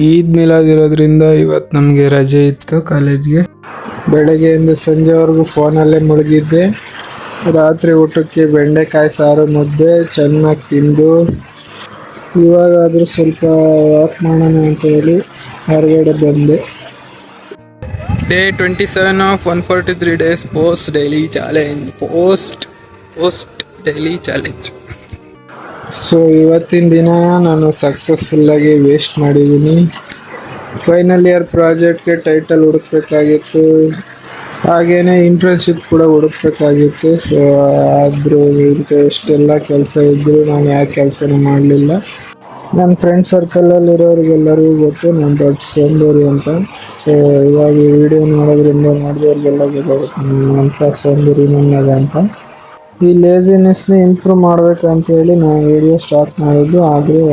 ಈದ್ ಮಿಲಾದ್ ಇರೋದ್ರಿಂದ ಇವತ್ತು ನಮಗೆ ರಜೆ ಇತ್ತು ಕಾಲೇಜ್ಗೆ. ಬೆಳಗ್ಗೆಯಿಂದ ಸಂಜೆವರೆಗೂ ಫೋನಲ್ಲೇ ಮುಳುಗಿದ್ದೆ. ರಾತ್ರಿ ಊಟಕ್ಕೆ ಬೆಂಡೆಕಾಯಿ ಸಾರು ಮುದ್ದೆ ಚೆನ್ನಾಗಿ ತಿಂದು ಇವಾಗಾದರೂ ಸ್ವಲ್ಪ ವಾಕ್ ಮಾಡೋಣ ಅಂತ ಹೇಳಿ ಹೊರಗಡೆ ಬಂದೆ. Day 27 of 143 days post daily challenge. So ಇವತ್ತಿನ ದಿನ ನಾನು ಸಕ್ಸಸ್ಫುಲ್ಲಾಗಿ ವೇಸ್ಟ್ ಮಾಡಿದ್ದೀನಿ. ಫೈನಲ್ ಇಯರ್ ಪ್ರಾಜೆಕ್ಟ್ಗೆ ಟೈಟಲ್ ಹುಡುಕ್ಬೇಕಾಗಿತ್ತು, ಹಾಗೆಯೇ ಇಂಟರ್ನ್ಶಿಪ್ ಕೂಡ ಹುಡುಕ್ಬೇಕಾಗಿತ್ತು. ಸೊ ಆದರೂ ಎಷ್ಟೆಲ್ಲ ಕೆಲಸ ಇದ್ದರೂ ನಾನು ಯಾವ ಕೆಲಸನೂ ಮಾಡಲಿಲ್ಲ. ನನ್ನ ಫ್ರೆಂಡ್ ಸರ್ಕಲಲ್ಲಿರೋರಿಗೆಲ್ಲರಿಗೂ ಗೊತ್ತು ನಾನು ದೊಡ್ಡ ಸೋಂಬೇರಿ ಅಂತ. ಸೊ ಇವಾಗ ಈ ವಿಡಿಯೋ ನೋಡೋದ್ರಿಂದ ನೋಡಿದವ್ರಿಗೆಲ್ಲ ಗೊತ್ತಾಗುತ್ತೆ ಅಂತ ಸೋಂಬೇರಿ ನನ್ನದ ಅಂತ. ಈ ಲೇಸಿನೆಸ್ನ ಇಂಪ್ರೂವ್ ಮಾಡಬೇಕಂತ ಹೇಳಿ ನಾನು ವಿಡಿಯೋ ಸ್ಟಾರ್ಟ್ ಮಾಡಿದ್ದು. ಆದರೆ